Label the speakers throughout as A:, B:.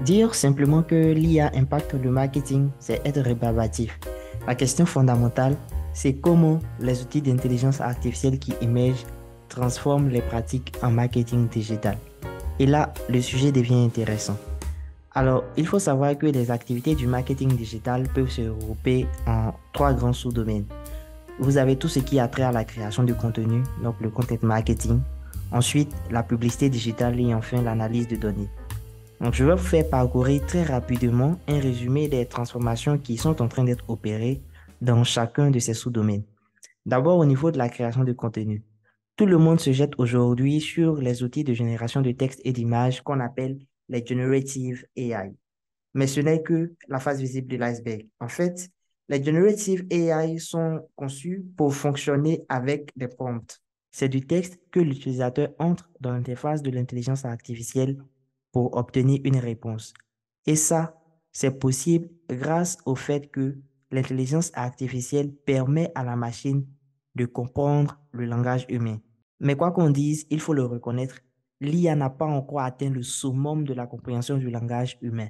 A: Dire simplement que l'IA impacte le marketing, c'est être rébarbatif. La question fondamentale, c'est comment les outils d'intelligence artificielle qui émergent transforment les pratiques en marketing digital. Et là, le sujet devient intéressant. Alors, il faut savoir que les activités du marketing digital peuvent se regrouper en trois grands sous-domaines. Vous avez tout ce qui a trait à la création de contenu, donc le content marketing. Ensuite, la publicité digitale et enfin l'analyse de données. Donc, je vais vous faire parcourir très rapidement un résumé des transformations qui sont en train d'être opérées dans chacun de ces sous-domaines. D'abord, au niveau de la création de contenu. Tout le monde se jette aujourd'hui sur les outils de génération de texte et d'images qu'on appelle les generative AI. Mais ce n'est que la face visible de l'iceberg. En fait, les generative AI sont conçus pour fonctionner avec des prompts. C'est du texte que l'utilisateur entre dans l'interface de l'intelligence artificielle pour obtenir une réponse. Et ça, c'est possible grâce au fait que l'intelligence artificielle permet à la machine de comprendre le langage humain. Mais quoi qu'on dise, il faut le reconnaître, l'IA n'a pas encore atteint le summum de la compréhension du langage humain.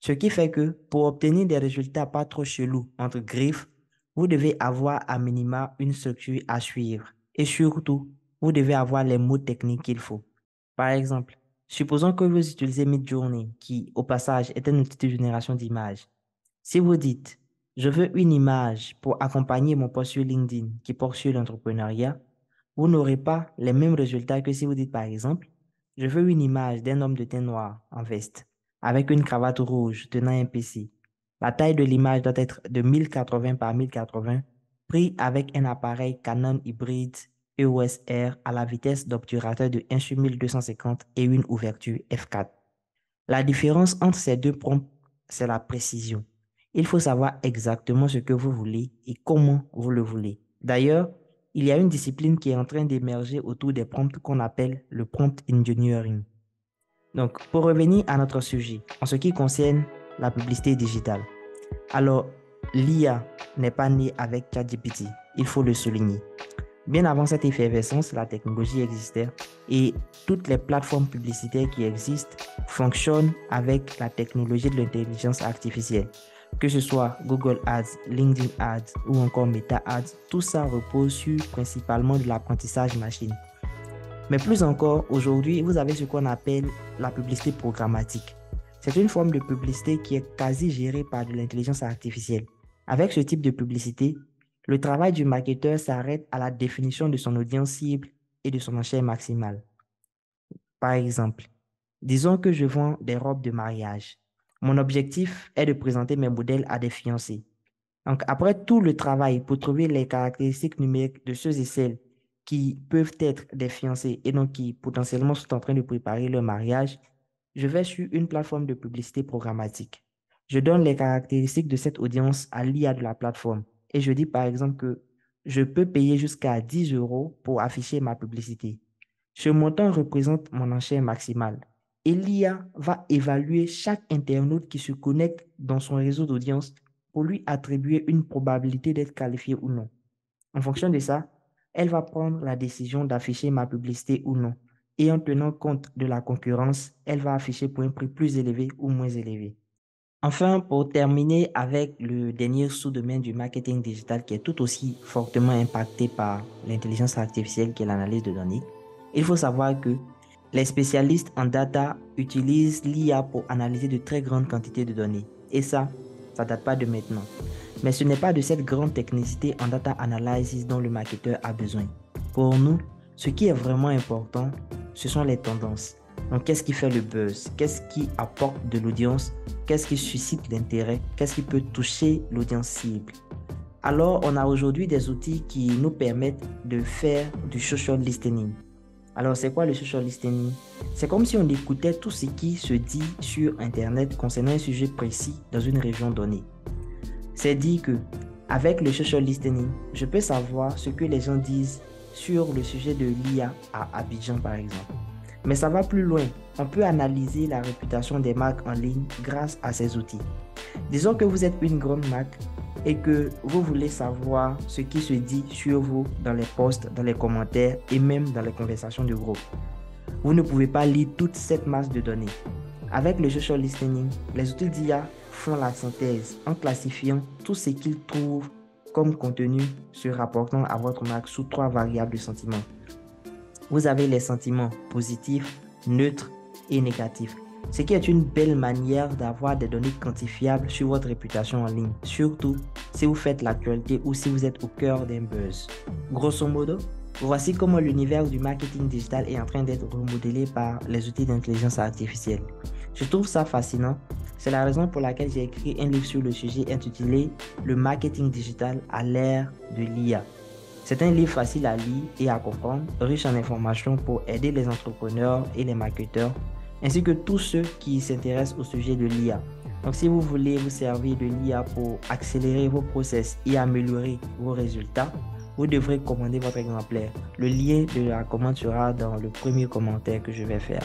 A: Ce qui fait que pour obtenir des résultats pas trop chelous entre griffes, vous devez avoir à minima une structure à suivre. Et surtout, vous devez avoir les mots techniques qu'il faut. Par exemple, supposons que vous utilisez Midjourney, qui au passage est un outil de génération d'images. Si vous dites, je veux une image pour accompagner mon post sur LinkedIn qui porte sur l'entrepreneuriat, vous n'aurez pas les mêmes résultats que si vous dites par exemple, je veux une image d'un homme de teint noir en veste avec une cravate rouge tenant un PC. La taille de l'image doit être de 1080 par 1080, pris avec un appareil Canon hybride EOS R à la vitesse d'obturateur de 1 sur 1250 et une ouverture f4. La différence entre ces deux prompts, c'est la précision. Il faut savoir exactement ce que vous voulez et comment vous le voulez. D'ailleurs, il y a une discipline qui est en train d'émerger autour des prompts qu'on appelle le prompt engineering. Donc, pour revenir à notre sujet, en ce qui concerne la publicité digitale. Alors, l'IA n'est pas née avec ChatGPT, il faut le souligner. Bien avant cette effervescence, la technologie existait et toutes les plateformes publicitaires qui existent fonctionnent avec la technologie de l'intelligence artificielle. Que ce soit Google Ads, LinkedIn Ads ou encore Meta Ads, tout ça repose sur principalement de l'apprentissage machine. Mais plus encore, aujourd'hui, vous avez ce qu'on appelle la publicité programmatique. C'est une forme de publicité qui est quasi gérée par de l'intelligence artificielle. Avec ce type de publicité, le travail du marketeur s'arrête à la définition de son audience cible et de son enchère maximale. Par exemple, disons que je vends des robes de mariage. Mon objectif est de présenter mes modèles à des fiancés. Donc, après tout le travail pour trouver les caractéristiques numériques de ceux et celles qui peuvent être des fiancés et donc qui potentiellement sont en train de préparer leur mariage, je vais sur une plateforme de publicité programmatique. Je donne les caractéristiques de cette audience à l'IA de la plateforme et je dis par exemple que je peux payer jusqu'à 10 euros pour afficher ma publicité. Ce montant représente mon enchère maximale et l'IA va évaluer chaque internaute qui se connecte dans son réseau d'audience pour lui attribuer une probabilité d'être qualifié ou non. En fonction de ça, elle va prendre la décision d'afficher ma publicité ou non. Et en tenant compte de la concurrence, elle va afficher pour un prix plus élevé ou moins élevé. Enfin, pour terminer avec le dernier sous-domaine du marketing digital qui est tout aussi fortement impacté par l'intelligence artificielle qui est l'analyse de données, il faut savoir que les spécialistes en data utilisent l'IA pour analyser de très grandes quantités de données. Et ça date pas de maintenant. Mais ce n'est pas de cette grande technicité en data analysis dont le marketeur a besoin. Pour nous, ce qui est vraiment important, ce sont les tendances. Donc, qu'est-ce qui fait le buzz? Qu'est-ce qui apporte de l'audience? Qu'est-ce qui suscite l'intérêt? Qu'est-ce qui peut toucher l'audience cible? Alors, on a aujourd'hui des outils qui nous permettent de faire du social listening. Alors, c'est quoi le social listening? C'est comme si on écoutait tout ce qui se dit sur Internet concernant un sujet précis dans une région donnée. C'est dit que, avec le social listening, je peux savoir ce que les gens disent sur le sujet de l'IA à Abidjan, par exemple. Mais ça va plus loin. On peut analyser la réputation des marques en ligne grâce à ces outils. Disons que vous êtes une grande marque et que vous voulez savoir ce qui se dit sur vous dans les posts, dans les commentaires et même dans les conversations de groupe. Vous ne pouvez pas lire toute cette masse de données. Avec le social listening, les outils d'IA font la synthèse en classifiant tout ce qu'ils trouvent comme contenu se rapportant à votre marque sous 3 variables de sentiments. Vous avez les sentiments positifs, neutres et négatifs, ce qui est une belle manière d'avoir des données quantifiables sur votre réputation en ligne, surtout si vous faites l'actualité ou si vous êtes au cœur d'un buzz. Grosso modo, voici comment l'univers du marketing digital est en train d'être remodelé par les outils d'intelligence artificielle. Je trouve ça fascinant. C'est la raison pour laquelle j'ai écrit un livre sur le sujet intitulé Le marketing digital à l'ère de l'IA. C'est un livre facile à lire et à comprendre, riche en informations pour aider les entrepreneurs et les marketeurs, ainsi que tous ceux qui s'intéressent au sujet de l'IA. Donc, si vous voulez vous servir de l'IA pour accélérer vos process et améliorer vos résultats, vous devrez commander votre exemplaire. Le lien de la commande sera dans le premier commentaire que je vais faire.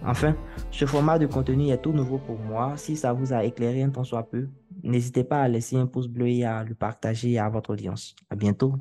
A: Enfin, ce format de contenu est tout nouveau pour moi. Si ça vous a éclairé un tant soit peu, n'hésitez pas à laisser un pouce bleu et à le partager à votre audience. À bientôt.